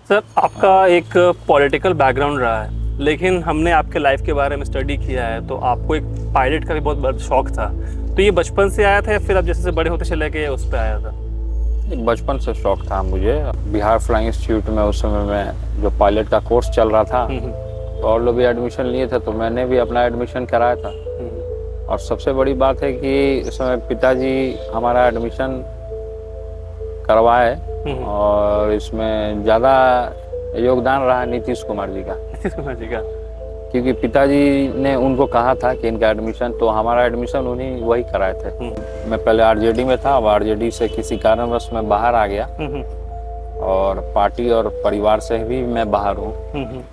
Sir, आपका एक political background रहा है, लेकिन हमने आपके लाइफ के बारे में स्टडी किया है तो आपको एक पायलट का भी बहुत बड़ा शौक था। तो ये बचपन से आया था या फिर अब जैसे जैसे बड़े होते चले गए उस पे आया था? बचपन से शौक था मुझे। बिहार फ्लाइंग इंस्टीट्यूट में उस समय में जो पायलट का कोर्स चल रहा था, हम्म, तो और लोग भी एडमिशन लिए थे, तो मैंने भी अपना एडमिशन कराया था। और सबसे बड़ी बात है कि इस समय पिताजी हमारा एडमिशन करवाए, हम्म। और इसमें ज़्यादा योगदान रहा नीतीश कुमार जी का। नीतीश कुमार जी का? क्योंकि पिताजी ने उनको कहा था कि इनका एडमिशन, तो हमारा एडमिशन उन्हीं वही कराए थे। मैं पहले आरजेडी में था, अब आरजेडी से किसी कारणवश मैं बाहर आ गया, हम्म, और पार्टी और परिवार से भी मैं बाहर हूँ। हम्म।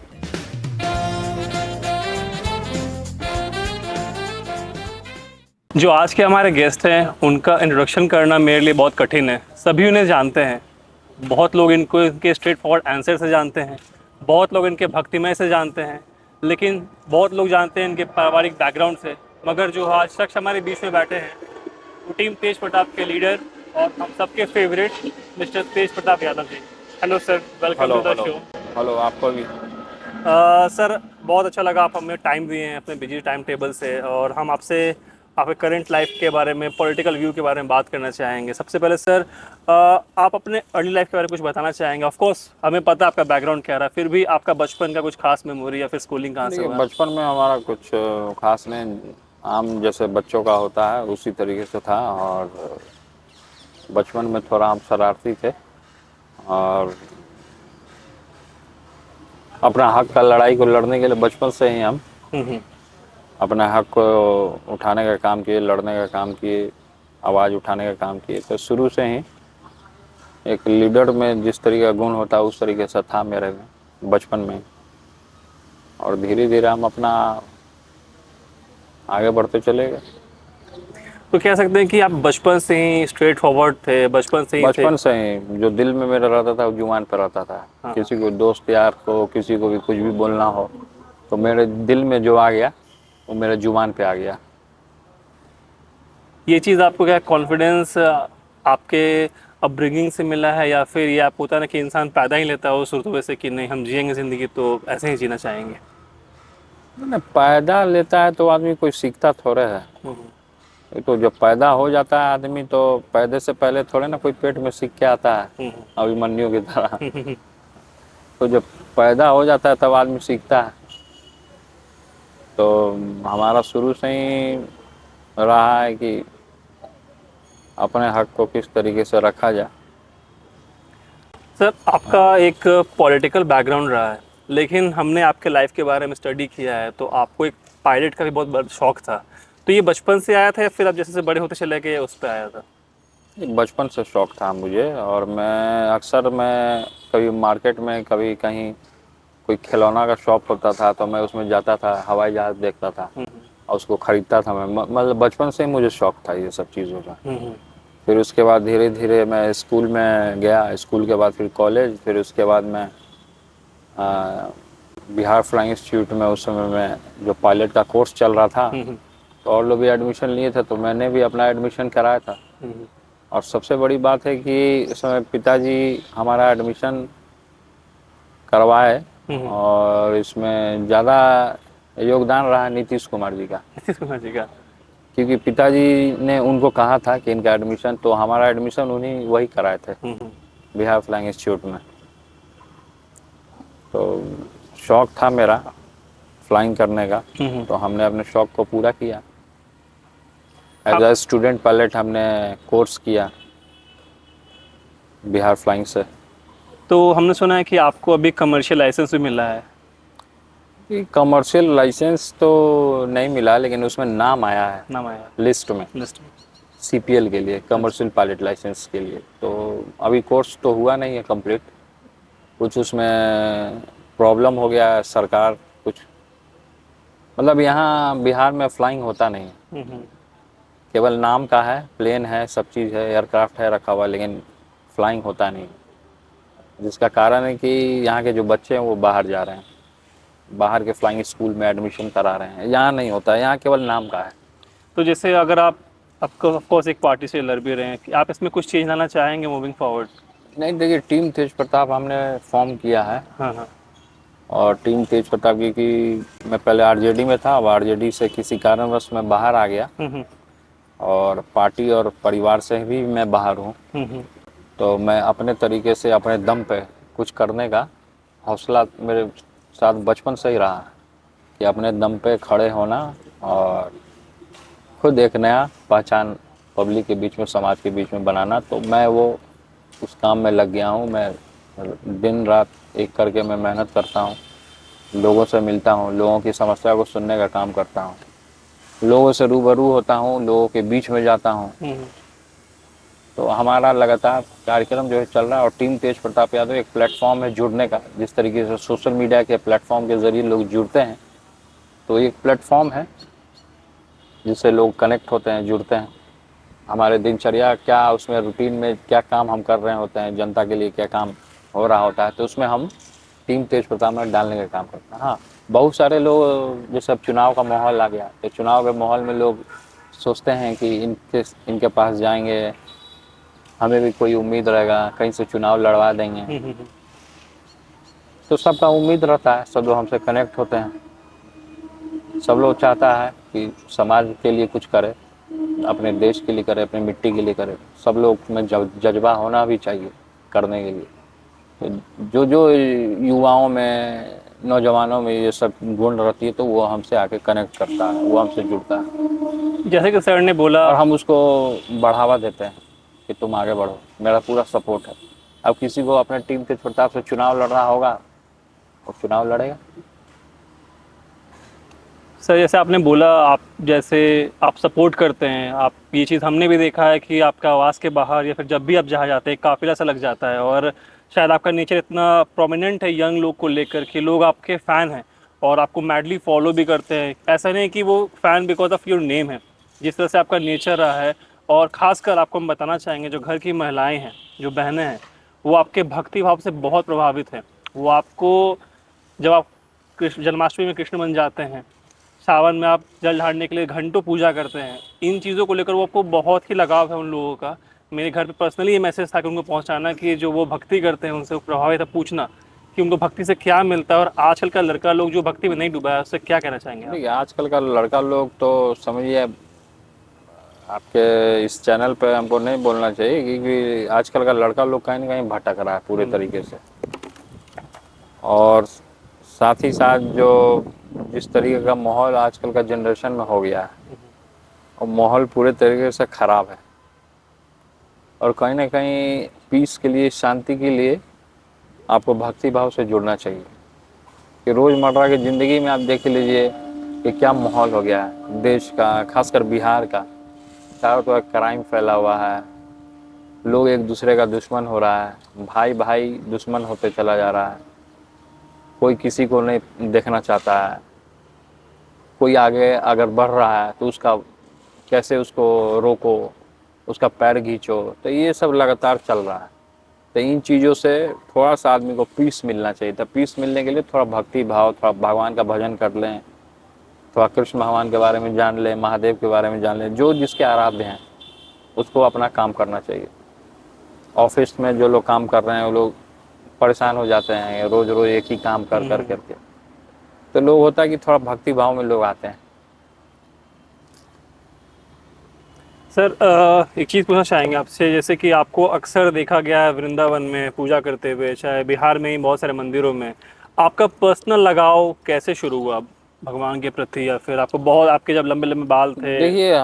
जो आज के हमारे गेस्ट हैं उनका इंट्रोडक्शन करना मेरे लिए बहुत कठिन है। सभी उन्हें जानते हैं, बहुत लोग इनको इनके स्ट्रेट फॉरवर्ड आंसर से जानते हैं, बहुत लोग इनके भक्तिमय से जानते हैं, लेकिन बहुत लोग जानते हैं इनके पारिवारिक बैकग्राउंड से। मगर जो आज शख्स हमारे बीच में बैठे हैं वो टीम तेज प्रताप के लीडर और हम सबके favourite mister Tej Pratap Yadav ji. Hello sir, welcome hello to the hello. Show. Hello, आपको भी। सर, बहुत अच्छा लगा आप हमें टाइम दिए हैं अपने बिजी टाइम टेबल से, और हम आपसे आपके करंट लाइफ के बारे में, पॉलिटिकल व्यू के बारे में बात करना चाहेंगे। सबसे पहले सर, आप अपने अर्ली लाइफ के बारे में कुछ बताना चाहेंगे? ऑफ कोर्स हमें पता है आपका बैकग्राउंड क्या रहा, फिर भी आपका बचपन का कुछ खास मेमोरी या फिर स्कूलिंग कहाँ से देखिए, हुआ? बचपन में हमारा कुछ खास नहीं, आम जैसे बच्चों का होता है उसी तरीके से था। और बचपन में थोड़ा हम शरारती थे, और अपना हक का लड़ाई को लड़ने के लिए बचपन से ही हम हम्म, अपने हक को उठाने का काम किए, लड़ने का काम किए, आवाज़ उठाने का काम किए। तो शुरू से ही एक लीडर में जिस तरीके का गुण होता है उस तरीके से था मेरे में बचपन में। और धीरे धीरे हम अपना आगे बढ़ते चले गए। तो कह सकते हैं कि आप बचपन से ही स्ट्रेट फॉरवर्ड थे, बचपन से ही थे? बचपन से ही जो दिल में मेरा रहता था वो जुबान पर रहता था। हाँ, हाँ। किसी को दोस्त यार को किसी को भी कुछ भी बोलना हो, तो मेरे दिल में जो आ गया वो मेरे जुबान पे आ गया। ये चीज़ आपको क्या कॉन्फिडेंस आपके अपब्रिंगिंग से मिला है, या फिर ये आप होता है ना कि इंसान पैदा ही लेता है उस रुतबे से कि नहीं हम जिएंगे ज़िंदगी तो ऐसे ही जीना चाहेंगे? मैंने पैदा लेता है तो आदमी कोई सीखता थोड़े है। हम्म, ये तो जब पैदा हो जाता है आदमी, तो पैदे से पहले थोड़े ना कोई पेट में सीख के आता है हम्म, अभिमन्यु की तरह। हम्म। तो जब पैदा हो जाता है तब आदमी सीखता है। तो हमारा शुरू से ही रहा है कि अपने हक को किस तरीके से रखा जाए। सर, आपका एक पॉलिटिकल बैकग्राउंड रहा है, लेकिन हमने आपके लाइफ के बारे में स्टडी किया है तो आपको एक पायलट का भी बहुत बड़ा शौक था। तो ये बचपन से आया था या फिर अब जैसे जैसे बड़े होते चले गए उस पे आया था? बचपन से शौक था मुझे, और मैं कभी मार्केट में, कभी कहीं कोई खिलौना का शॉप होता था तो मैं उसमें जाता था, हवाई जहाज़ देखता था और उसको ख़रीदता था। मैं मतलब बचपन से ही मुझे शौक था ये सब चीज़ों का। हम्म, फिर उसके बाद धीरे धीरे मैं स्कूल में गया, स्कूल के बाद फिर कॉलेज, फिर उसके बाद मैं आ, बिहार फ्लाइंग इंस्टीट्यूट में उस समय में जो पायलट का कोर्स चल रहा था, हम्म, तो और लोग भी एडमिशन लिए थे, तो मैंने भी अपना एडमिशन कराया था। हम्म, और सबसे बड़ी बात है कि इस समय पिताजी हमारा एडमिशन करवाए, हम्म। और इसमें ज़्यादा योगदान रहा नीतीश कुमार जी का। नीतीश कुमार जी का? क्योंकि पिताजी ने उनको कहा था कि इनका एडमिशन, तो हमारा एडमिशन उन्हीं वही कराए थे हम्म। बिहार फ्लाइंग इंस्टीट्यूट में। तो शौक था मेरा फ्लाइंग करने का, तो हमने अपने शौक को पूरा किया। एज आप ए स्टूडेंट पायलट हमने कोर्स किया बिहार फ्लाइंग से। तो हमने सुना है कि आपको अभी कमर्शियल लाइसेंस भी मिला है। कमर्शियल लाइसेंस तो नहीं मिला, लेकिन उसमें नाम आया है नाम आया लिस्ट में, लिस्ट में? सीपीएल के लिए, कमर्शियल पायलट लाइसेंस के लिए। तो अभी कोर्स तो हुआ नहीं है कंप्लीट, कुछ उसमें प्रॉब्लम हो गया है। सरकार कुछ, मतलब यहाँ बिहार में फ्लाइंग होता नहीं है, हम्म। केवल नाम का है, प्लेन है, सब चीज़ है, एयरक्राफ्ट है रखा हुआ, लेकिन फ्लाइंग होता नहीं। जिसका कारण है कि यहाँ के जो बच्चे हैं वो बाहर जा रहे हैं, बाहर के फ्लाइंग स्कूल में एडमिशन करा रहे हैं। यहाँ नहीं होता है, यहाँ केवल नाम का है। तो जैसे अगर आप आपको ऑफ कोर्स एक पार्टी से लड़ भी रहे हैं कि आप इसमें कुछ चेंज लाना चाहेंगे मूविंग फॉरवर्ड? नहीं देखिए, टीम तेज प्रताप हमने फॉर्म किया है। हाँ हाँ। और टीम तेज प्रताप की मैं पहले आरजेडी में था, अब आरजेडी से किसी कारणवश मैं बाहर आ गया, हम्म और पार्टी और परिवार से भी मैं बाहर हूँ। हम्म। तो मैं अपने तरीके से अपने दम पे कुछ करने का हौसला मेरे साथ बचपन से ही रहा है कि अपने दम पे खड़े होना और खुद एक नया पहचान पब्लिक के बीच में, समाज के बीच में बनाना। तो मैं वो उस काम में लग गया हूँ। मैं दिन रात एक करके मैं मेहनत करता हूँ, लोगों से मिलता हूँ, लोगों की समस्या को सुनने का काम करता हूँ, लोगों से रूबरू होता हूँ, लोगों के बीच में जाता हूँ। हम्म। तो हमारा लगातार कार्यक्रम जो है चल रहा है। और टीम तेज प्रताप यादव एक प्लेटफॉर्म है जुड़ने का, जिस तरीके से सोशल मीडिया के प्लेटफॉर्म के ज़रिए लोग जुड़ते हैं, तो एक प्लेटफॉर्म है जिससे लोग कनेक्ट होते हैं, जुड़ते हैं। हमारे दिनचर्या क्या, उसमें रूटीन में क्या काम हम कर रहे होते हैं, जनता के लिए क्या काम हो रहा होता है, तो उसमें हम टीम तेज प्रताप में डालने का काम करते हैं। हाँ, बहुत सारे लोग, जैसे अब चुनाव का माहौल आ गया, तो चुनाव के माहौल में लोग सोचते हैं कि इनके पास जाएंगे, हमें भी कोई उम्मीद रहेगा, कहीं से चुनाव लड़वा देंगे। हम्म। तो सबका उम्मीद रहता है, सब लोग हमसे कनेक्ट होते हैं, सब लोग चाहता है कि समाज के लिए कुछ करे, अपने देश के लिए करे, अपनी मिट्टी के लिए करे। सब लोग में जज्बा होना भी चाहिए करने के लिए। तो जो जो युवाओं में, नौजवानों में ये सब गुण रहती है, तो वो हमसे आके कनेक्ट करता है, वो हमसे जुड़ता है, जैसे कि सर ने बोला। और हम उसको बढ़ावा देते हैं कि तुम आगे बढ़ो, मेरा पूरा सपोर्ट है। अब किसी को अपने टीम तेज प्रताप से चुनाव लड़ना होगा, वो चुनाव लड़ेगा। सर जैसे आपने बोला, आप जैसे आप सपोर्ट करते हैं, आप ये चीज़ हमने भी देखा है कि आपका आवाज़ के बाहर या फिर जब भी आप जहाँ जाते हैं काफिला सा लग जाता है। और शायद आपका नेचर इतना प्रोमिनेंट है यंग लोग को लेकर कि लोग आपके फ़ैन हैं और आपको मैडली फॉलो भी करते हैं। ऐसा नहीं कि वो fan because of your name है, जिस तरह से आपका नेचर रहा है। और ख़ासकर आपको हम बताना चाहेंगे, जो घर की महिलाएँ हैं, जो बहनें हैं, वो आपके भक्ति भाव से बहुत प्रभावित हैं। वो आपको, जब आप कृष्ण जन्माष्टमी में कृष्ण बन जाते हैं, सावन में आप जल ढारने के लिए घंटों पूजा करते हैं, इन चीज़ों को लेकर वो आपको बहुत ही लगाव है उन लोगों का। मेरे घर पे पर्सनली ये मैसेज था कि उनको पहुंचाना कि जो वो भक्ति करते हैं उनसे वो प्रभावित है, पूछना कि उनको भक्ति से क्या मिलता है। और आजकल का लड़का लोग जो भक्ति में नहीं डूबा है, उससे क्या कहना चाहेंगे आप? देखिए, आजकल का लड़का लोग तो समझिए, आपके इस चैनल पे हमको नहीं बोलना चाहिए, क्योंकि आजकल का लड़का लोग कहीं ना कहीं भटक रहा है पूरे तरीके से। और साथ ही साथ जो जिस तरीके का माहौल आजकल का जनरेशन में हो गया है, और माहौल पूरे तरीके से ख़राब है। और कहीं ना कहीं पीस के लिए, शांति के लिए आपको भक्ति भाव से जुड़ना चाहिए। कि रोज़मर्रा की ज़िंदगी में आप देख लीजिए कि क्या माहौल हो गया है देश का, खासकर बिहार का। चारों तरफ क्राइम फैला हुआ है, लोग एक दूसरे का दुश्मन हो रहा है, भाई भाई दुश्मन होते चला जा रहा है, कोई किसी को नहीं देखना चाहता है। कोई आगे अगर बढ़ रहा है तो उसका कैसे उसको रोको, उसका पैर खींचो, तो ये सब लगातार चल रहा है। तो इन चीज़ों से थोड़ा सा आदमी को पीस मिलना चाहिए। तो पीस मिलने के लिए थोड़ा भक्ति भाव, थोड़ा भगवान का भजन कर लें, थोड़ा कृष्ण भगवान के बारे में जान लें, महादेव के बारे में जान लें, जो जिसके आराध्य हैं उसको अपना काम करना चाहिए। ऑफिस में जो लोग काम कर रहे हैं वो लोग परेशान हो जाते हैं रोज़ रोज़ एक ही काम कर कर करके। तो लोग होता है कि थोड़ा भक्ति भाव में लोग आते हैं। सर एक चीज़ पूछना चाहेंगे आपसे, जैसे कि आपको अक्सर देखा गया है वृंदावन में पूजा करते हुए, चाहे बिहार में ही बहुत सारे मंदिरों में। आपका पर्सनल लगाव कैसे शुरू हुआ भगवान के प्रति, या फिर आपको बहुत, आपके जब लंबे लंबे बाल थे? देखिए,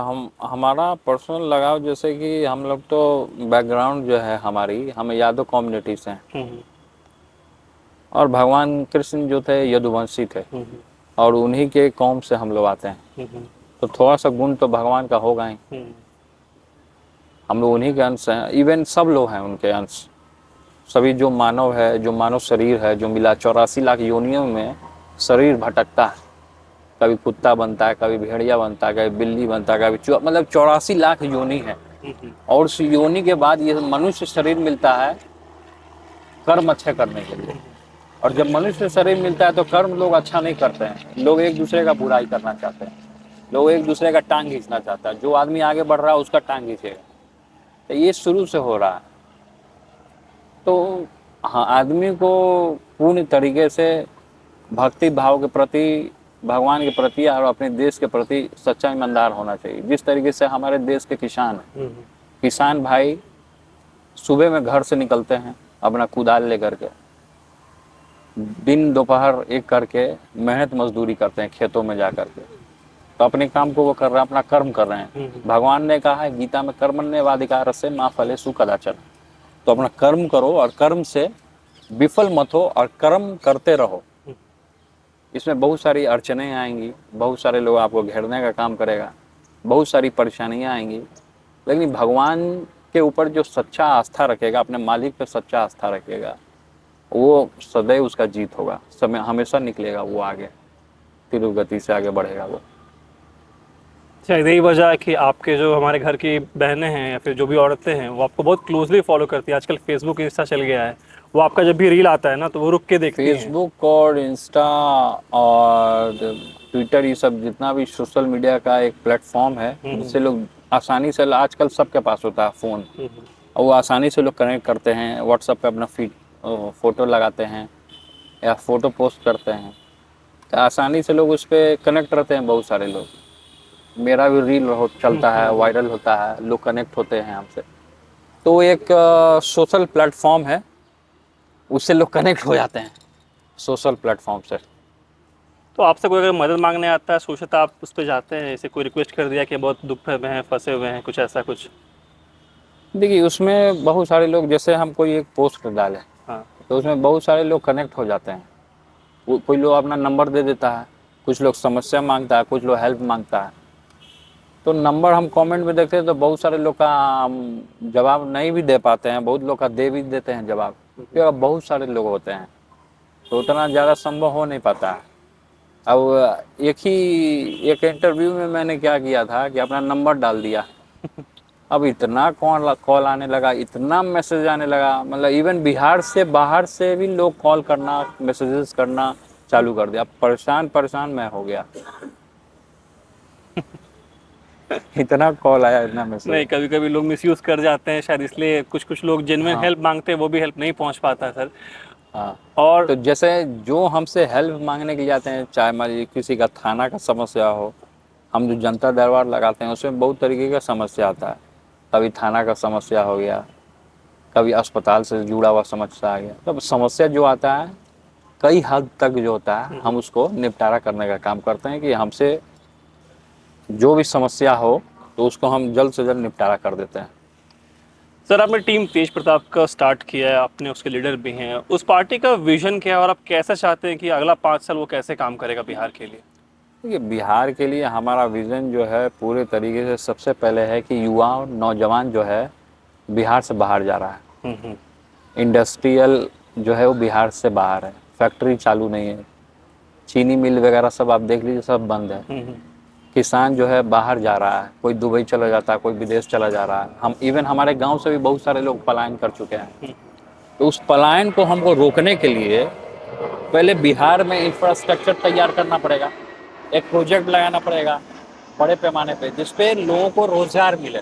हमारा पर्सनल लगाव, जैसे कि हम लोग तो बैकग्राउंड जो है हमारी, हम यादव कम्युनिटी से हैं, हम्म और भगवान कृष्ण जो थे यदुवंशी थे, हम्म और उन्हीं के कौम से हम लोग आते हैं। हम्म तो थोड़ा सा गुण तो भगवान का होगा ही। हम्म हम लोग उन्हीं के अंश हैं, इवन सब लोग हैं उनके अंश। सभी जो मानव है, जो मानव शरीर है, जो मिला 84 लाख योनियों में शरीर भटकता है, कभी कुत्ता बनता है, कभी भेड़िया बनता है, कभी बिल्ली बनता है, कभी मतलब 84 लाख योनि है। हम्म और उस योनि के बाद ये मनुष्य शरीर मिलता है कर्म अच्छे करने के लिए। और जब मनुष्य शरीर मिलता है तो कर्म लोग अच्छा नहीं करते हैं, लोग एक दूसरे का बुराई करना चाहते हैं, लोग एक दूसरे का टांग खींचना चाहता है। जो आदमी आगे बढ़ रहा है उसका टांग खींचेगा। तो ये शुरू से हो रहा है। तो हाँ, आदमी को पूर्ण तरीके से भक्ति भाव के प्रति, भगवान के प्रति और अपने देश के प्रति सच्चा ईमानदार होना चाहिए। जिस तरीके से हमारे देश के किसान हैं, किसान भाई सुबह में घर से निकलते हैं अपना कुदाल लेकर के, दिन दोपहर एक करके मेहनत मजदूरी करते हैं खेतों में जा करके, तो अपने काम को वो कर रहे हैं, अपना कर्म कर रहे हैं। भगवान ने कहा है गीता में, कर्मण्येवाधिकार से मा फलेषु कदाचन। तो अपना कर्म करो और कर्म से विफल मत हो और कर्म करते रहो। इसमें बहुत सारी अड़चनें आएंगी, बहुत सारे लोग आपको घेरने का काम करेगा, बहुत सारी परेशानियां आएंगी, लेकिन भगवान के ऊपर जो सच्चा आस्था रखेगा, अपने मालिक पे सच्चा आस्था रखेगा, वो सदैव उसका जीत होगा, समय हमेशा निकलेगा वो आगे, तीव्र गति से आगे बढ़ेगा वो। शायद यही वजह है कि आपके जो हमारे घर की बहनें हैं या फिर जो भी औरतें हैं वो आपको बहुत क्लोजली फॉलो करती है। आजकल फेसबुक इंस्टा चल गया है, वो आपका जब भी रील आता है ना तो वो रुक के देखती हैं। फेसबुक और इंस्टा और ट्विटर, ये सब जितना भी सोशल मीडिया का एक प्लेटफॉर्म है, जिससे लोग आसानी से, आजकल सबके पास होता है फ़ोन, और वो आसानी से लोग कनेक्ट करते हैं। व्हाट्सएप पे अपना फीड फ़ोटो लगाते हैं या फ़ोटो पोस्ट करते हैं, तो आसानी से लोग उस पर कनेक्ट रहते हैं। बहुत सारे लोग, मेरा भी रील चलता है, वायरल होता है, लोग कनेक्ट होते हैं हमसे। तो एक सोशल प्लेटफॉर्म है, उससे लोग कनेक्ट हो जाते हैं सोशल प्लेटफॉर्म से। तो आपसे कोई अगर मदद मांगने आता है सोचता आप उस पर जाते हैं, जैसे कोई रिक्वेस्ट कर दिया कि बहुत दुख में हैं, फंसे हुए हैं, कुछ ऐसा कुछ? देखिए, उसमें बहुत सारे लोग, जैसे हम कोई एक पोस्ट डालें हाँ। तो उसमें बहुत सारे लोग कनेक्ट हो जाते हैं। कोई लोग अपना नंबर दे देता है, कुछ लोग समस्या मांगता है, कुछ लोग हेल्प मांगता है। तो नंबर हम कमेंट में देखते हैं तो बहुत सारे लोग का हम जवाब नहीं भी दे पाते हैं, बहुत लोग का दे भी देते हैं जवाब, क्योंकि बहुत सारे लोग होते हैं तो उतना ज़्यादा संभव हो नहीं पाता है। अब एक इंटरव्यू में मैंने क्या किया था कि अपना नंबर डाल दिया, अब इतना कॉल आने लगा, इतना मैसेज आने लगा, मतलब इवन बिहार से बाहर से भी लोग कॉल करना, मैसेजेस करना चालू कर दिया। परेशान परेशान मैं हो गया इतना कॉल आया, इतना नहीं, मैसेज। कभी कभी लोग मिसयूज कर जाते हैं शायद, इसलिए कुछ कुछ लोग जेन्युइन हाँ हेल्प मांगते हैं वो भी हेल्प नहीं पहुंच पाता है सर। हाँ। और तो जैसे जो हमसे हेल्प मांगने के लिए आते हैं, चाहे मान लीजिए किसी का थाना का समस्या हो, हम जो जनता दरबार लगाते हैं उसमें बहुत तरीके का समस्या आता है। कभी थाना का समस्या हो गया, कभी अस्पताल से जुड़ा हुआ समस्या आ गया। तो समस्या जो आता है कई हद तक जो होता है हम उसको निपटारा करने का काम करते हैं, कि हमसे जो भी समस्या हो तो उसको हम जल्द से जल्द निपटारा कर देते हैं। सर, आपने टीम तेज प्रताप का स्टार्ट किया है, आपने उसके लीडर भी हैं, उस पार्टी का विजन क्या है और आप कैसे चाहते हैं कि अगला 5 साल वो कैसे काम करेगा बिहार के लिए? देखिए, बिहार के लिए हमारा विज़न जो है पूरे तरीके से, सबसे पहले है कि युवा और नौजवान जो है बिहार से बाहर जा रहा है। इंडस्ट्रियल जो है वो बिहार से बाहर है, फैक्ट्री चालू नहीं है, चीनी मिल वगैरह सब आप देख लीजिए सब बंद है। किसान जो है बाहर जा रहा है, कोई दुबई चला जाता है, कोई विदेश चला जा रहा है। हम इवन हमारे गांव से भी बहुत सारे लोग पलायन कर चुके हैं। तो उस पलायन को हमको रोकने के लिए पहले बिहार में इंफ्रास्ट्रक्चर तैयार करना पड़ेगा, एक प्रोजेक्ट लगाना पड़ेगा बड़े पैमाने पे, जिसपे लोगों को रोजगार मिले।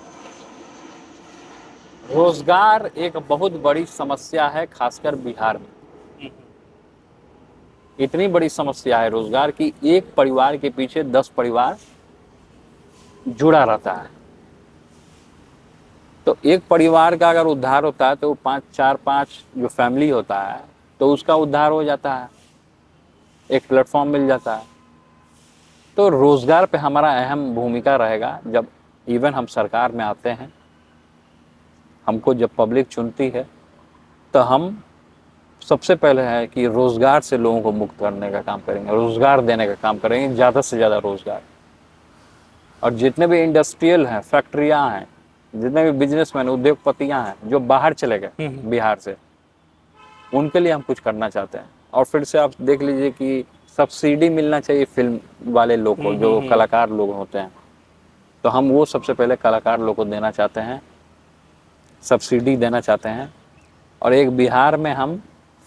रोजगार एक बहुत बड़ी समस्या है, खासकर बिहार में इतनी बड़ी समस्या है रोजगार की, एक परिवार के पीछे 10 परिवार जुड़ा रहता है। तो एक परिवार का अगर उद्धार होता है तो 5 जो फैमिली होता है तो उसका उद्धार हो जाता है, एक प्लेटफॉर्म मिल जाता है। तो रोजगार पे हमारा अहम भूमिका रहेगा। जब इवन हम सरकार में आते हैं, हमको जब पब्लिक चुनती है, तो हम सबसे पहले है कि रोजगार से लोगों को मुक्त करने का काम करेंगे, रोजगार देने का काम करेंगे, ज़्यादा से ज़्यादा रोजगार। और जितने भी इंडस्ट्रियल हैं, फैक्ट्रियां हैं, जितने भी बिजनेसमैन, उद्योगपतियां हैं जो बाहर चले गए बिहार से, उनके लिए हम कुछ करना चाहते हैं। और फिर से आप देख लीजिए कि सब्सिडी मिलना चाहिए फिल्म वाले लोग को, जो कलाकार लोग होते हैं, तो हम वो सबसे पहले कलाकार लोग को देना चाहते हैं, सब्सिडी देना चाहते हैं। और एक बिहार में हम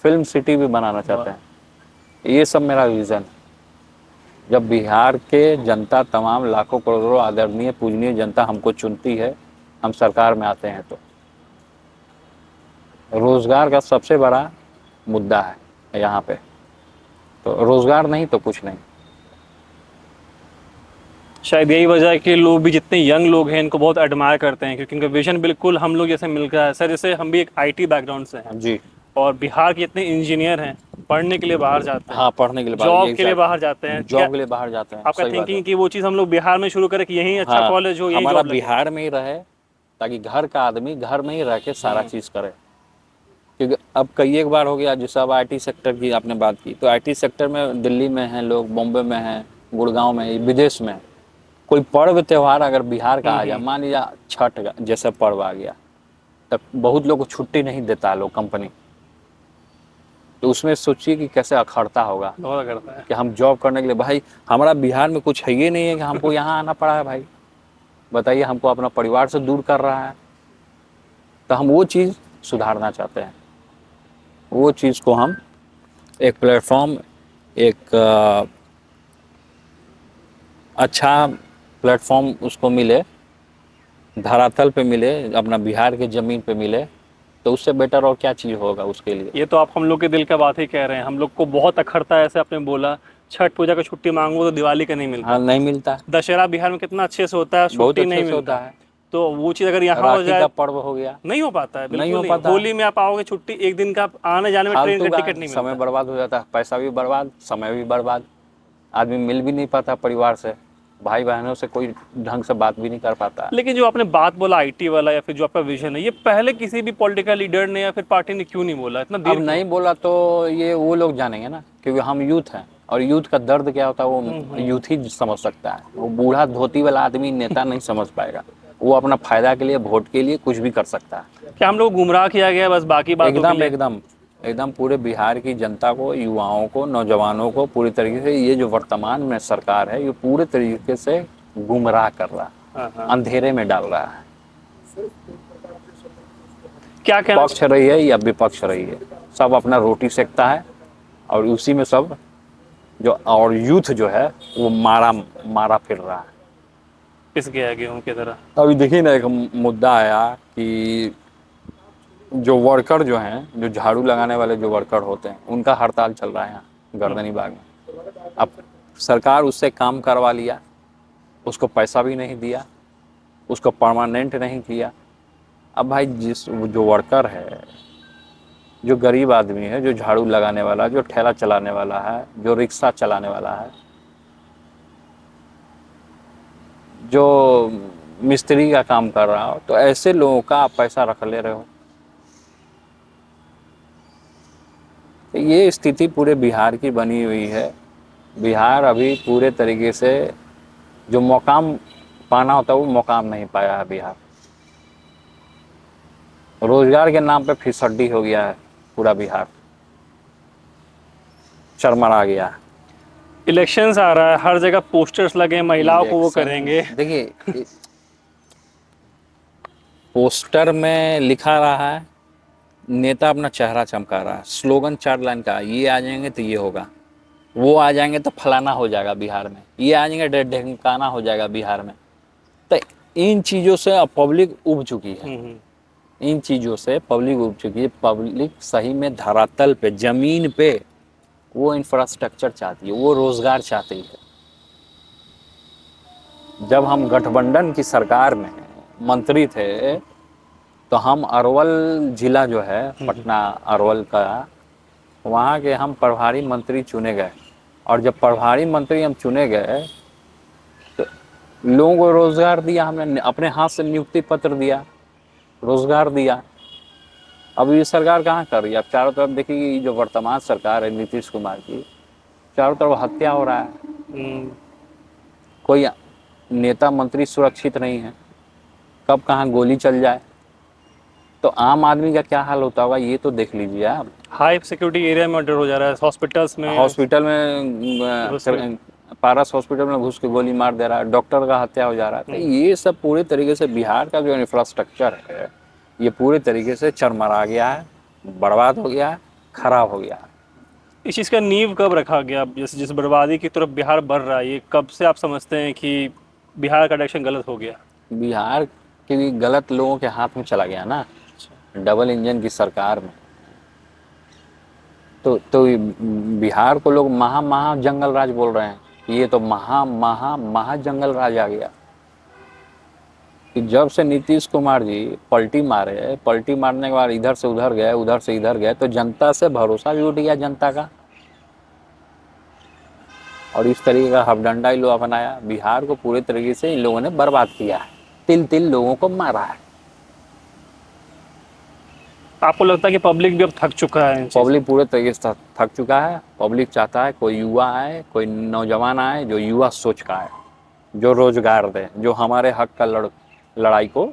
फिल्म सिटी भी बनाना चाहते हैं। ये सब मेरा विज़न है। जब बिहार के जनता, तमाम लाखों करोड़ों आदरणीय पूजनीय जनता हमको चुनती है, हम सरकार में आते हैं, तो रोजगार का सबसे बड़ा मुद्दा है यहाँ पे। तो रोजगार नहीं तो कुछ नहीं। शायद यही वजह है कि लोग भी, जितने यंग लोग हैं, इनको बहुत एडमायर करते हैं, क्योंकि इनका विजन बिल्कुल हम लोग जैसे मिल रहा है। सर जैसे हम भी एक आईटी बैकग्राउंड से हैं, जी। और बिहार के इतने इंजीनियर हैं, पढ़ने के लिए बाहर जाते हैं, हाँ, पढ़ने के लिए बाहर, जॉब के लिए बाहर जाते हैं। एग्जैक्ट क्या जॉब के लिए बाहर जाते हैं, आपका सही बात है। थिंकिंग कि वो चीज़ हम लोग बिहार में शुरू करें कि यहीं अच्छा हाँ, कॉलेज हो, यही हमारा जॉब लगे? बिहार में ही रहे, ताकि घर का आदमी घर में ही रह के सारा चीज़ करे। क्योंकि अब कई एक बार हो गया, जैसे अब आईटी सेक्टर की आपने बात की, तो आईटी सेक्टर में दिल्ली में हैं लोग, बॉम्बे में हैं, गुड़गांव में, विदेश में। कोई पर्व त्यौहार अगर बिहार का आ जाए, मान लीजिए छठ का जैसे पर्व आ गया, तब बहुत लोग को छुट्टी नहीं देता है लोग, कंपनी। तो उसमें सोचिए कि कैसे अखड़ता होगा बहुत करता है। कि हम जॉब करने के लिए, भाई हमारा बिहार में कुछ है ही नहीं है कि हमको यहाँ आना पड़ा है भाई। बताइए, हमको अपना परिवार से दूर कर रहा है। तो हम वो चीज़ सुधारना चाहते हैं। वो चीज़ को हम एक प्लेटफॉर्म, एक अच्छा प्लेटफॉर्म उसको मिले, धरातल पे मिले, अपना बिहार के ज़मीन पे मिले, तो उससे बेटर और क्या चीज़ होगा उसके लिए। ये तो आप हम लोग के दिल का बात ही कह रहे हैं। हम लोग को बहुत अखरता है, ऐसे आपने बोला छठ पूजा का छुट्टी मांगो तो दिवाली का नहीं हाँ, मिलता। नहीं मिलता। दशहरा बिहार में कितना अच्छे से होता है, बहुत छुट्टी नहीं अच्छे से मिलता। होता है। तो वो चीज़ अगर यहाँ हो राखी जाए, का पर्व हो गया, नहीं हो पाता है, नहीं बिल्कुल हो नहीं। पाता है। होली में आप आओगे, छुट्टी एक दिन का, आने जाने में ट्रेन फालतू का का टिकट नहीं समय मिलता। बर्बाद हो जाता है, पैसा भी बर्बाद, समय भी बर्बाद। आदमी मिल भी नहीं पाता परिवार से, भाई बहनों से कोई ढंग से बात भी नहीं कर पाता। लेकिन जो आपने बात बोला आईटी वाला, या फिर जो आपका विजन है, ये पहले किसी भी पॉलिटिकल लीडर ने या फिर पार्टी ने क्यों नहीं बोला? इतना अब देर क्यों? नहीं बोला तो ये वो लोग जानेंगे ना, क्योंकि हम यूथ हैं, और यूथ का दर्द क्या होता है वो यूथ ही समझ सकता है। वो बूढ़ा धोती वाला आदमी नेता नहीं समझ पाएगा। वो अपना फायदा के लिए, वोट के लिए कुछ भी कर सकता है। क्या हम लोग गुमराह किया गया है बस बाकी बातों के एकदम लिए? एकदम एकदम पूरे बिहार की जनता को, युवाओं को, नौजवानों को पूरी तरीके से ये जो वर्तमान में सरकार है, ये पूरे तरीके से गुमराह कर रहा है, हाँ हाँ। अंधेरे में डाल रहा है। क्या कहना? पक्ष रही है या विपक्ष रही है, सब अपना रोटी सेकता है, और उसी में सब जो, और यूथ जो है वो मारा मारा फिर रहा है। पिस गया गेहूं की तरह। अभी देखिए ना, एक मुद्दा आया कि जो वर्कर जो हैं, जो झाड़ू लगाने वाले जो वर्कर होते हैं, उनका हड़ताल चल रहा है यहाँ गर्दनी बाग में। अब सरकार उससे काम करवा लिया, उसको पैसा भी नहीं दिया, उसको परमानेंट नहीं किया। अब भाई जो वर्कर है, जो गरीब आदमी है, जो झाड़ू लगाने वाला, जो ठेला चलाने वाला है, जो रिक्शा चलाने वाला है, जो मिस्त्री का काम कर रहा हो, तो ऐसे लोगों का आप पैसा रख ले रहे हो। तो ये स्थिति पूरे बिहार की बनी हुई है। बिहार अभी पूरे तरीके से जो मकाम पाना होता है वो मकाम नहीं पाया है बिहार। रोजगार के नाम पे फिसड्डी हो गया है पूरा बिहार, चरमरा गया है। इलेक्शंस आ रहा है, हर जगह पोस्टर्स लगे हैं, महिलाओं को वो इलेक्शन, करेंगे। देखिए पोस्टर में लिखा रहा है, नेता अपना चेहरा चमका रहा है, स्लोगन 4 लाइन का, ये आ जाएंगे तो ये होगा, वो आ जाएंगे तो फलाना हो जाएगा बिहार में, ये आ जाएंगे ढेंकाना हो जाएगा बिहार में। तो इन चीज़ों से अब पब्लिक उब चुकी है। इन चीज़ों से पब्लिक उब चुकी है। पब्लिक सही में धरातल पे, ज़मीन पे वो इंफ्रास्ट्रक्चर चाहती है, वो रोज़गार चाहती है। जब हम गठबंधन की सरकार में मंत्री थे, तो हम अरवल जिला जो है, पटना अरवल का, वहाँ के हम प्रभारी मंत्री चुने गए। और जब प्रभारी मंत्री हम चुने गए, तो लोगों को रोज़गार दिया, हमने अपने हाथ से नियुक्ति पत्र दिया, रोज़गार दिया। अब ये सरकार कहाँ कर रही है? अब चारों तरफ देखिए, जो वर्तमान सरकार है नीतीश कुमार की, चारों तरफ हत्या हो रहा है। कोई नेता मंत्री सुरक्षित नहीं है, कब कहाँ गोली चल जाए। तो आम आदमी का क्या हाल होता होगा, ये तो देख लीजिए आप। हाई सिक्योरिटी एरिया में मर्डर हो जा रहा है, हॉस्पिटल्स में पारस हॉस्पिटल में घुस के गोली मार दे रहा है, डॉक्टर का हत्या हो जा रहा है। तो ये सब पूरे तरीके से बिहार का जो इंफ्रास्ट्रक्चर है, ये पूरे तरीके से चरमरा गया है, बर्बाद हो गया है, खराब हो गया है। इस चीज़ का नींव कब रखा गया? जैसे जिस बर्बादी की तरफ बिहार बढ़ रहा है, ये कब से आप समझते हैं कि बिहार का डायरेक्शन गलत हो गया? बिहार के गलत लोगों के हाथ में चला गया ना। डबल इंजन की सरकार में। तो ये बिहार को लोग महा जंगल राज बोल रहे हैं। ये तो महा जंगल राज आ गया कि जब से नीतीश कुमार जी पलटी मारे, पलटी मारने के बाद इधर से उधर गए, उधर से इधर गए, तो जनता से भरोसा भी उठ गया जनता का। और इस तरीके का हथडंडा इन लोग अपनाया, बिहार को पूरे तरीके से इन लोगों ने बर्बाद किया है, तिल तिल लोगों को मारा है। आपको लगता है कि पब्लिक भी अब थक चुका है इन चीज़ों पब्लिक पूरे तरीके से थक चुका है। पब्लिक चाहता है कोई युवा आए, कोई नौजवान आए जो युवा सोच का आए, जो रोजगार दे, जो हमारे हक का लड़ाई को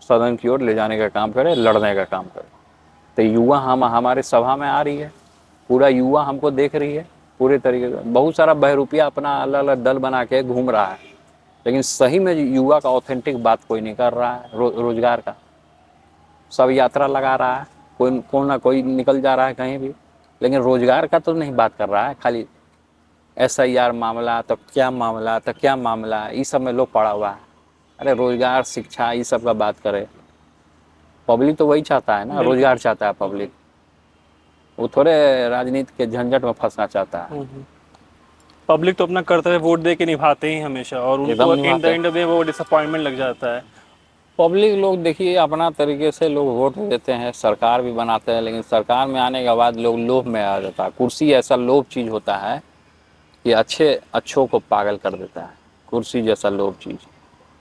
सदन की ओर ले जाने का काम करे, लड़ने का काम करे। तो युवा हमारे सभा में आ रही है, पूरा युवा हमको देख रही है पूरे तरीके से। बहुत सारा बहरूपिया अपना अलग अलग दल बना के घूम रहा है, लेकिन सही में युवा का ऑथेंटिक बात कोई नहीं कर रहा है। रोजगार का सब यात्रा लगा रहा है, कोई ना कोई निकल जा रहा है कहीं भी, लेकिन रोजगार का तो नहीं बात कर रहा है। खाली SIR मामला तो क्या मामला, तो क्या मामला, इस सब में लोग पड़ा हुआ है। अरे रोजगार, शिक्षा, इस सब का बात करे। पब्लिक तो वही चाहता है ना, बिल्कुल। रोजगार चाहता है पब्लिक। वो थोड़े राजनीति के झंझट में फंसना चाहता है। पब्लिक तो अपना कर्तव्य वोट दे के निभाते ही हमेशा, और एकदम उनको इन द निभाते हैं। एंड में वो डिसअपॉइंटमेंट लग जाता है। पब्लिक लोग देखिए अपना तरीके से लोग वोट देते हैं, सरकार भी बनाते हैं, लेकिन सरकार में आने के बाद लोग लोभ में आ जाता है। कुर्सी ऐसा लोभ चीज़ होता है कि अच्छों को पागल कर देता है, कुर्सी जैसा लोभ चीज़।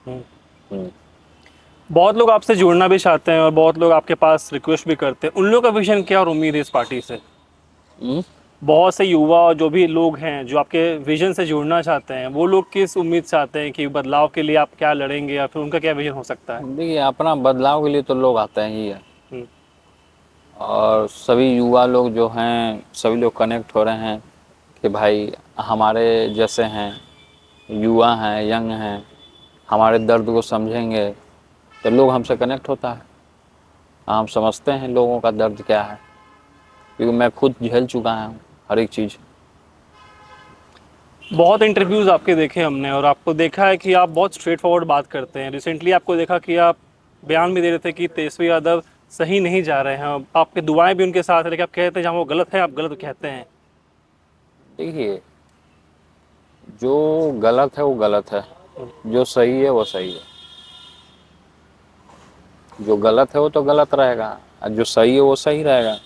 हम्म। बहुत लोग आपसे जुड़ना भी चाहते हैं और बहुत लोग आपके पास रिक्वेस्ट भी करते हैं। उन लोगों का विजन क्या और उम्मीद है इस पार्टी से? हम्म। बहुत से युवा और जो भी लोग हैं जो आपके विजन से जुड़ना चाहते हैं, वो लोग किस उम्मीद से आते हैं कि बदलाव के लिए आप क्या लड़ेंगे, या फिर उनका क्या विजन हो सकता है? देखिए अपना बदलाव के लिए तो लोग आते ही है, हम्म। और सभी युवा लोग जो हैं सभी लोग कनेक्ट हो रहे हैं कि भाई हमारे जैसे हैं, युवा हैं, यंग हैं, हमारे दर्द को समझेंगे, तो लोग हमसे कनेक्ट होता है। हम समझते हैं लोगों का दर्द क्या है, क्योंकि मैं खुद झेल चुका हूँ हर एक चीज़। बहुत इंटरव्यूज़ आपके देखे हमने, और आपको देखा है कि आप बहुत स्ट्रेट फॉरवर्ड बात करते हैं। रिसेंटली आपको देखा कि आप बयान भी दे रहे थे कि तेजस्वी यादव सही नहीं जा रहे हैं। आपके दुआएं भी उनके साथ है, लेकिन आप कहते हैं जहाँ वो गलत है आप गलत कहते हैं। देखिए जो गलत है वो गलत है, जो सही है वो सही है। जो गलत है वो तो गलत रहेगा, और जो सही है वो सही रहेगा।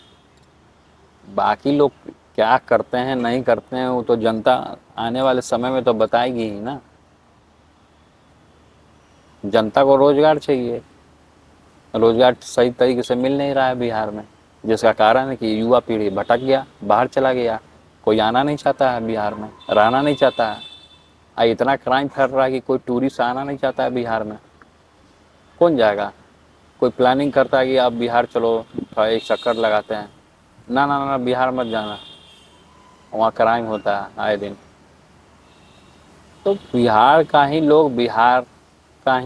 बाकी लोग क्या करते हैं नहीं करते हैं वो तो जनता आने वाले समय में तो बताएगी ही ना। जनता को रोजगार चाहिए, रोजगार सही तरीके से मिल नहीं रहा है बिहार में, जिसका कारण है कि युवा पीढ़ी भटक गया, बाहर चला गया। कोई आना नहीं चाहता है बिहार में, रहना नहीं चाहता है। इतना क्राइम फैल रहा है कि कोई टूरिस्ट आना नहीं चाहता है बिहार में। कौन जाएगा? कोई प्लानिंग करता है कि आप बिहार चलो, थोड़ा एक चक्कर लगाते हैं, ना ना ना, बिहार मत जाना, वहाँ क्राइम होता है आए दिन। तो बिहार का ही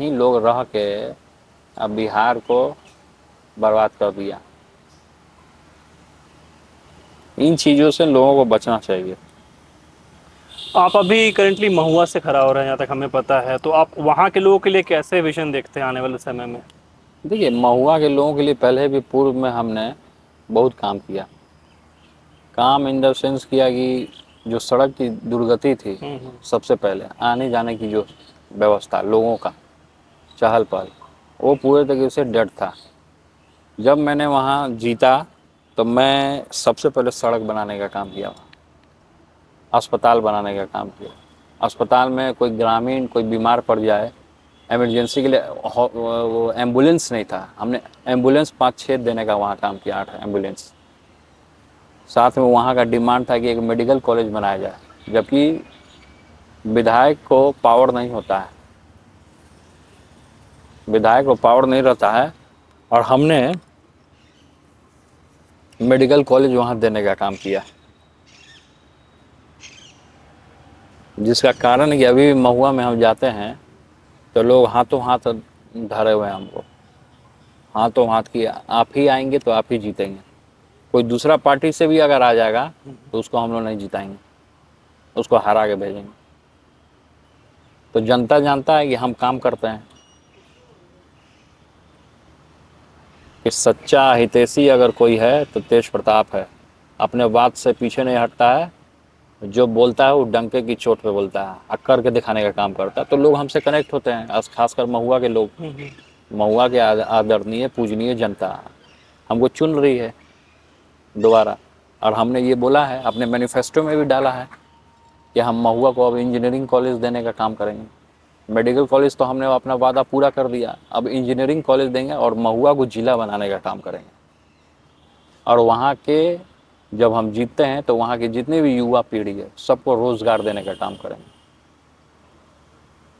लोग रह के अब बिहार को बर्बाद कर दिया। इन चीज़ों से लोगों को बचना चाहिए। आप अभी करेंटली महुआ से खड़ा हो रहे हैं, जहाँ तक हमें पता है, तो आप वहाँ के लोगों के लिए कैसे विजन देखते हैं आने वाले समय में? देखिए महुआ के लोगों के लिए पहले भी पूर्व में हमने बहुत काम किया। काम इन द सेंस किया कि जो सड़क की दुर्गति थी, सबसे पहले आने जाने की जो व्यवस्था, लोगों का चहल पहल, वो पूरे तरीके से डेड था। जब मैंने वहाँ जीता तो मैं सबसे पहले सड़क बनाने का काम किया, अस्पताल बनाने का काम किया। अस्पताल में कोई ग्रामीण कोई बीमार पड़ जाए, इमरजेंसी के लिए वो एम्बुलेंस नहीं था, हमने एम्बुलेंस 5-6 देने का वहाँ काम किया, 8 एम्बुलेंस। साथ में वहाँ का डिमांड था कि एक मेडिकल कॉलेज बनाया जाए, जबकि विधायक को पावर नहीं होता है, विधायक को पावर नहीं रहता है, और हमने मेडिकल कॉलेज वहाँ देने का काम किया, जिसका कारण है कि अभी भी महुआ में हम जाते हैं तो लोग हाथों हाथ धरे हुए हैं हमको, हाथों हाथ की आप ही आएंगे तो आप ही जीतेंगे। कोई दूसरा पार्टी से भी अगर आ जाएगा तो उसको हम लोग नहीं जिताएंगे, उसको हरा के भेजेंगे। तो जनता जानता है कि हम काम करते हैं। कि सच्चा हितैषी अगर कोई है तो तेज प्रताप है। अपने बात से पीछे नहीं हटता है, जो बोलता है वो डंके की चोट पे बोलता है और करके दिखाने का काम करता है। तो लोग हमसे कनेक्ट होते हैं, खासकर महुआ के लोग। महुआ के आदरणीय पूजनीय जनता हमको चुन रही है दोबारा। और हमने ये बोला है, अपने मैनिफेस्टो में भी डाला है कि हम महुआ को अब इंजीनियरिंग कॉलेज देने का काम करेंगे। मेडिकल कॉलेज तो हमने अपना वादा पूरा कर दिया, अब इंजीनियरिंग कॉलेज देंगे और महुआ को जिला बनाने का काम करेंगे। और वहाँ के जब हम जीतते हैं तो वहाँ की जितनी भी युवा पीढ़ी है सबको रोजगार देने का काम करेंगे।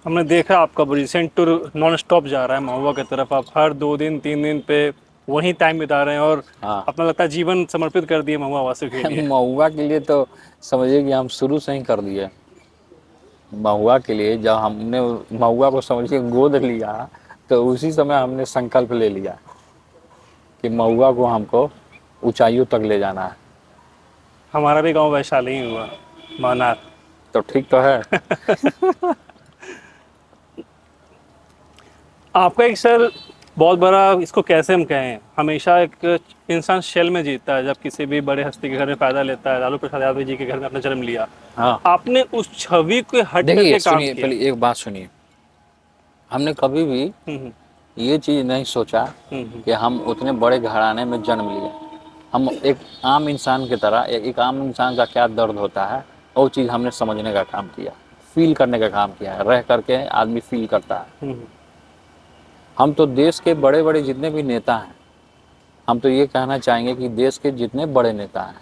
हमने देखा आपका रिसेंट टूर नॉन स्टॉप जा रहा है महुआ की तरफ। आप हर 2 दिन 3 दिन पे वहीं टाइम बिता रहे हैं और हाँ। अपना लगता है जीवन समर्पित कर दिए महुआ वासियों के लिए। महुआ के लिए तो समझिए कि हम शुरू से ही कर दिए। महुआ के लिए जब हमने महुआ को समझिए गोद लिया तो उसी समय हमने संकल्प ले लिया कि महुआ को हमको ऊंचाइयों तक ले जाना है। हमारा भी गांव वैशाली ही हुआ, माना। तो ठीक तो है। आपका एक सर बहुत बड़ा, इसको कैसे हम कहें, हमेशा एक इंसान शेल में जीता है। जब किसी भी बड़े हस्ती के घर में पैदा लेता है, लालू प्रसाद यादव जी के घर में अपना जन्म लिया, हाँ आपने उस छवि को हट देखिए, करके काम सुनिए किया। पहले एक बात सुनिए। हमने कभी भी हम्म ये चीज़ नहीं सोचा हम्म कि हम उतने बड़े घराने में जन्म लिए। हम एक आम इंसान की तरह, एक आम इंसान का क्या दर्द होता है वो चीज़ हमने समझने का काम किया, फील करने का काम किया है। रह करके आदमी फील करता है। हम्म। हम तो देश के बड़े बड़े जितने भी नेता हैं, हम तो ये कहना चाहेंगे कि देश के जितने बड़े नेता हैं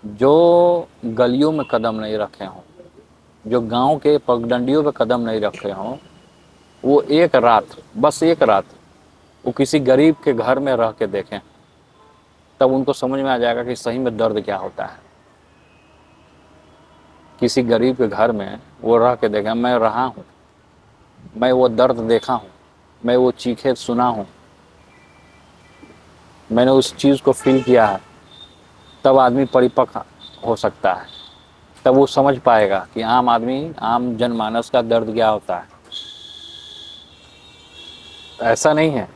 जो गलियों में कदम नहीं रखे हों, जो गांव के पगडंडियों पे कदम नहीं रखे हों, वो एक रात, बस एक रात वो किसी गरीब के घर में रह के देखें, तब उनको समझ में आ जाएगा कि सही में दर्द क्या होता है। किसी गरीब के घर में वो रह के देखें, मैं रहा हूँ, मैं वो दर्द देखा हूँ, मैं वो चीखें सुना हूँ, मैंने उस चीज़ को फील किया है, तब आदमी परिपक्व हो सकता है। तब वो समझ पाएगा कि आम आदमी, आम जनमानस का दर्द क्या होता है। ऐसा नहीं है,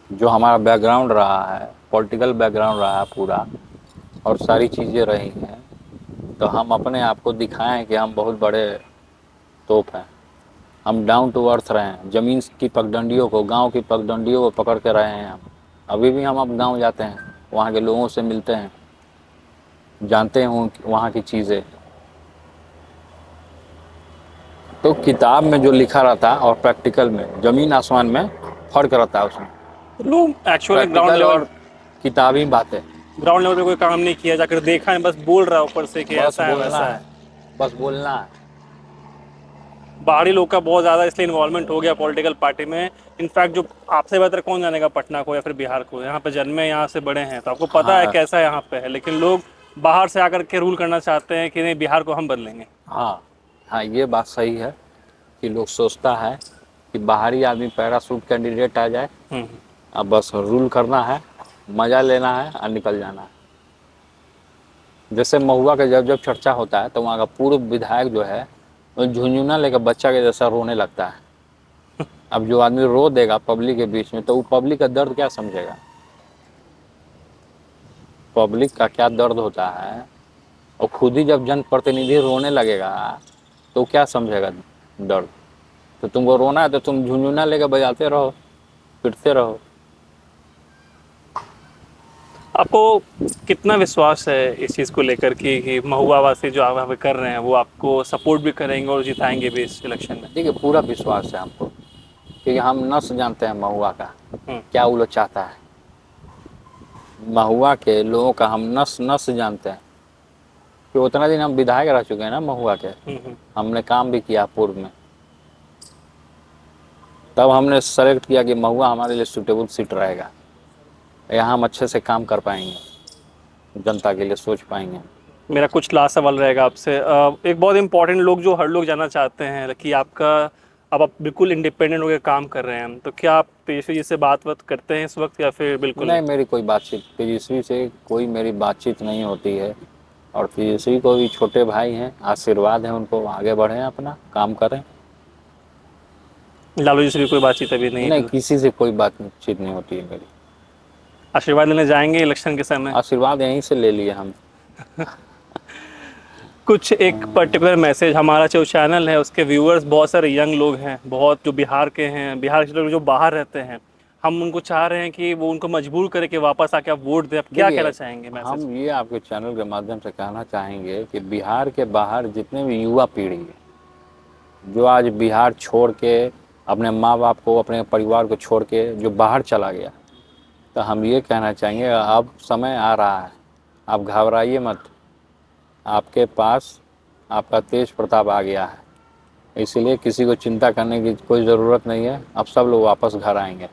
जो हमारा बैकग्राउंड रहा है, पॉलिटिकल बैकग्राउंड रहा है पूरा, और सारी चीज़ें रही हैं, तो हम अपने आप को दिखाएं कि हम बहुत बड़े तोप हैं। हम डाउन टू अर्थ रहे हैं, ज़मीन की पगडंडियों को, गांव की पगडंडियों को पकड़ के रहे हैं हम। अभी भी हम अब गांव जाते हैं, वहाँ के लोगों से मिलते हैं, जानते हैं वहाँ की चीज़ें। तो किताब में जो लिखा रहता है और प्रैक्टिकल में ज़मीन आसमान में फ़र्क रहता है उसमें। लोग एक्चुअली प्रैक्टिकल और किताबी बातें, ग्राउंड लेवल पे कोई काम नहीं किया, जाकर देखा है, बस बोल रहा है ऊपर से कि बस ऐसा है बोलना वैसा है, है। बस बोलना है। बाहरी लोग का बहुत ज़्यादा इसलिए इन्वॉल्वमेंट हो गया पॉलिटिकल पार्टी में। इनफैक्ट जो आपसे बेहतर कौन जानेगा पटना को या फिर बिहार को, यहाँ पे जन्मे, यहाँ से बड़े हैं, तो आपको पता है हाँ कैसा यहाँ पे है। लेकिन लोग बाहर से आकर के रूल करना चाहते हैं कि नहीं, बिहार को हम बदलेंगे। हाँ हाँ, ये बात सही है कि लोग सोचता है कि बाहरी आदमी पैरासूट कैंडिडेट आ जाए, हम्म। अब बस रूल करना है, मज़ा लेना है और निकल जाना है। जैसे महुआ का जब जब चर्चा होता है तो वहाँ का पूर्व विधायक जो है वो झुंझुना लेकर बच्चा के जैसा रोने लगता है। अब जो आदमी रो देगा पब्लिक के बीच में तो वो पब्लिक का दर्द क्या समझेगा, पब्लिक का क्या दर्द होता है। और खुद ही जब जनप्रतिनिधि रोने लगेगा तो क्या समझेगा दर्द। तो तुमको रोना है तो तुम झुंझुना लेकर बजाते रहो, पिटते रहो। आपको कितना विश्वास है इस चीज़ को लेकर कि महुआ वासी जो आप यहाँ पे कर रहे हैं वो आपको सपोर्ट भी करेंगे और जिताएंगे भी इस इलेक्शन में? देखिए, पूरा विश्वास है हमको, क्योंकि हम नस जानते हैं महुआ का क्या वो लोग चाहता है। महुआ के लोगों का हम नस नस जानते हैं, कि उतना दिन हम विधायक रह चुके हैं ना महुआ के, हमने काम भी किया पूर्व में। तब हमने सेलेक्ट किया कि महुआ हमारे लिए सूटेबल सीट रहेगा, यहाँ हम अच्छे से काम कर पाएंगे, जनता के लिए सोच पाएंगे। मेरा कुछ लास्ट सवाल रहेगा आपसे। एक बहुत इंपॉर्टेंट लोग जो हर लोग जानना चाहते हैं कि आपका, अब आप बिल्कुल इंडिपेंडेंट होकर काम कर रहे हैं, तो क्या आप तेजस्वी जी से बात करते हैं इस वक्त या फिर बिल्कुल? नहीं, मेरी कोई बातचीत तेजस्वी से कोई मेरी बातचीत नहीं होती है। और तेजस्वी को भी छोटे भाई हैं, आशीर्वाद है उनको, आगे बढ़ें, अपना काम करें। लालू जी से भी कोई बातचीत अभी नहीं नहीं, है? किसी से कोई बातचीत नहीं होती है मेरी। आशीर्वाद लेने जाएंगे इलेक्शन के समय? आशीर्वाद यहीं से ले लिए हम। कुछ एक पर्टिकुलर मैसेज, हमारा जो चैनल है उसके व्यूअर्स बहुत सारे यंग लोग हैं, बहुत जो बिहार के हैं, बिहार के लोग जो बाहर रहते हैं, हम उनको चाह रहे हैं कि वो उनको मजबूर करे कि वापस आके आप वोट दें। आप क्या कहना देखिए, चाहेंगे मैसेज? हम ये आपके चैनल के माध्यम से कहना चाहेंगे कि बिहार के बाहर जितने भी युवा पीढ़ी है, जो आज बिहार छोड़ के अपने माँ बाप को, अपने परिवार को छोड़ के जो बाहर चला गया, तो हम ये कहना चाहेंगे अब समय आ रहा है, आप घबराइए मत। आपके पास आपका तेज प्रताप आ गया है, इसलिए किसी को चिंता करने की कोई ज़रूरत नहीं है। अब सब लोग वापस घर आएंगे,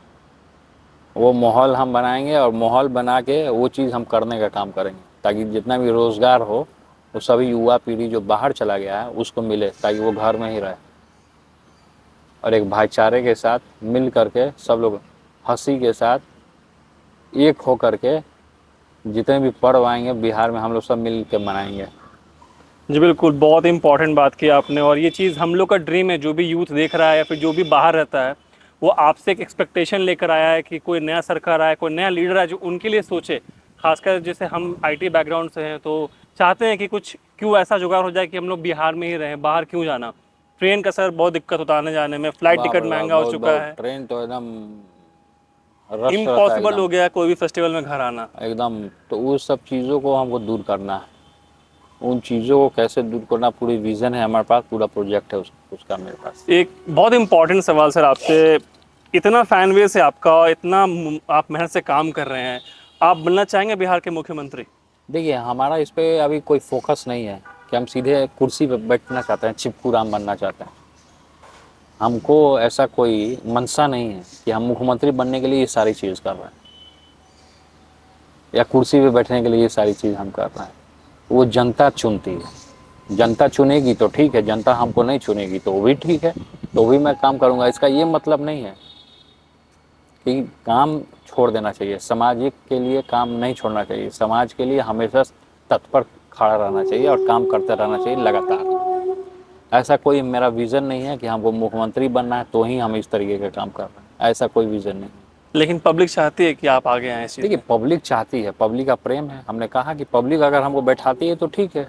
वो माहौल हम बनाएंगे और माहौल बना के वो चीज़ हम करने का काम करेंगे, ताकि जितना भी रोज़गार हो वो सभी युवा पीढ़ी जो बाहर चला गया है उसको मिले, ताकि वो घर में ही रहे और एक भाईचारे के साथ मिल करके सब लोग हंसी के साथ एक हो करके जितने भी पर्व आएंगे बिहार में हम लोग सब मिल के मनाएंगे। जी बिल्कुल, बहुत इंपॉर्टेंट बात की आपने, और ये चीज़ हम लोग का ड्रीम है। जो भी यूथ देख रहा है या फिर जो भी बाहर रहता है, वो आपसे एक एक्सपेक्टेशन लेकर आया है कि कोई नया सरकार आए, कोई नया लीडर आए जो उनके लिए सोचे। खासकर जैसे हम आईटी बैकग्राउंड से हैं, तो चाहते हैं कि कुछ क्यों ऐसा जुगाड़ हो जाए कि हम लोग बिहार में ही रहें, बाहर क्यों जाना। ट्रेन का सर बहुत दिक्कत होता है आने जाने में, फ़्लाइट बाप टिकट रे बाप, महंगा हो बहुत चुका बहुत है, ट्रेन तो एकदम रश रहता है इम्पॉसिबल एकदम हो गया है कोई भी फेस्टिवल में घर आना। एकदम। तो वो सब चीज़ों को हमको दूर करना है, उन चीज़ों को कैसे दूर करना, पूरी विज़न है हमारे पास, पूरा प्रोजेक्ट है उसका मेरे पास। एक बहुत इंपॉर्टेंट सवाल सर आपसे, इतना फैन बेस है आपका, इतना आप मेहनत से काम कर रहे हैं, आप बनना चाहेंगे बिहार के मुख्यमंत्री? देखिए, हमारा इस पे अभी कोई फोकस नहीं है कि हम सीधे कुर्सी पे बैठना चाहते हैं, चिपकू राम बनना चाहते हैं। हमको ऐसा कोई मंशा नहीं है कि हम मुख्यमंत्री बनने के लिए ये सारी चीज़ कर रहे हैं या कुर्सी पे बैठने के लिए ये सारी चीज़ हम कर रहे हैं। वो जनता चुनती है, जनता चुनेगी तो ठीक है, जनता हमको नहीं चुनेगी तो वो भी ठीक है, तो भी मैं काम करूँगा। इसका ये मतलब नहीं है कि काम छोड़ देना चाहिए, सामाजिक के लिए काम नहीं छोड़ना चाहिए, समाज के लिए हमेशा तत्पर खड़ा रहना चाहिए और काम करते रहना चाहिए लगातार। ऐसा कोई मेरा विज़न नहीं है कि हमको मुख्यमंत्री बनना है तो ही हम इस तरीके का काम कर रहे हैं, ऐसा कोई विज़न नहीं। लेकिन पब्लिक चाहती है कि आप आगे आए इस चीज़ देखिए, में। पब्लिक चाहती है, पब्लिक का प्रेम है। हमने कहा कि पब्लिक अगर हमको बैठाती है तो ठीक है,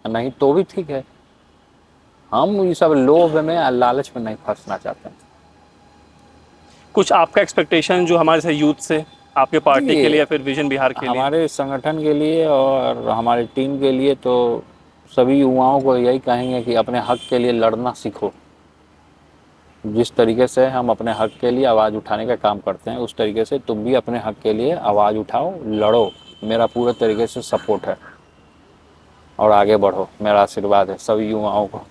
नहीं तो भी ठीक है। हम ये सब लोभ में या लालच में नहीं फंसना चाहते हैं। कुछ आपका एक्सपेक्टेशन जो हमारे से यूथ से, आपके पार्टी के लिए देखिए, या फिर विजन बिहार के लिए? हमारे संगठन के लिए और हमारी टीम के लिए तो सभी युवाओं को यही कहेंगे कि अपने हक के लिए लड़ना सीखो। जिस तरीके से हम अपने हक के लिए आवाज़ उठाने का काम करते हैं, उस तरीके से तुम भी अपने हक के लिए आवाज़ उठाओ, लड़ो। मेरा पूरे तरीके से सपोर्ट है और आगे बढ़ो, मेरा आशीर्वाद है सभी युवाओं को।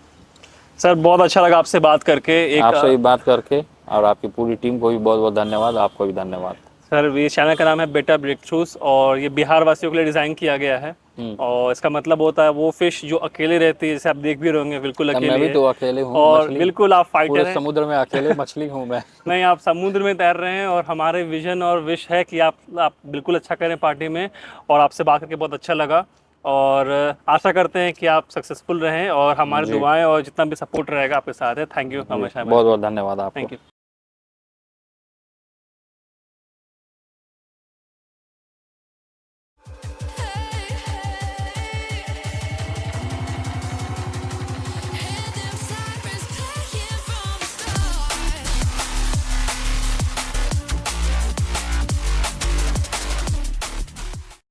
सर बहुत अच्छा लगा आपसे बात करके। एक आपसे भी बात करके और आपकी पूरी टीम को भी बहुत बहुत धन्यवाद, आपको भी धन्यवाद। सर ये चैनल का नाम है बेटा ब्रेक थ्रूज, और ये बिहार वासियों के लिए डिज़ाइन किया गया है। और इसका मतलब होता है वो फिश जो अकेले रहती है, जैसे आप देख भी रहे होंगे, बिल्कुल तब अकेले मैं भी है। तो अकेले हूँ, और मछली बिल्कुल आप पूरे फाइटर हैं। समुद्र में अकेले मछली हूँ मैं। नहीं, आप समुद्र में तैर रहे हैं, और हमारे विजन और विश है कि आप बिल्कुल अच्छा करें पार्टी में। और आपसे बात करके बहुत अच्छा लगा, और आशा करते हैं कि आप सक्सेसफुल रहें, और हमारी जी दुआएं और जितना भी सपोर्ट रहेगा आपके साथ है। थैंक यू जी, हमेशा। बहुत बहुत धन्यवाद आपको। Thank you.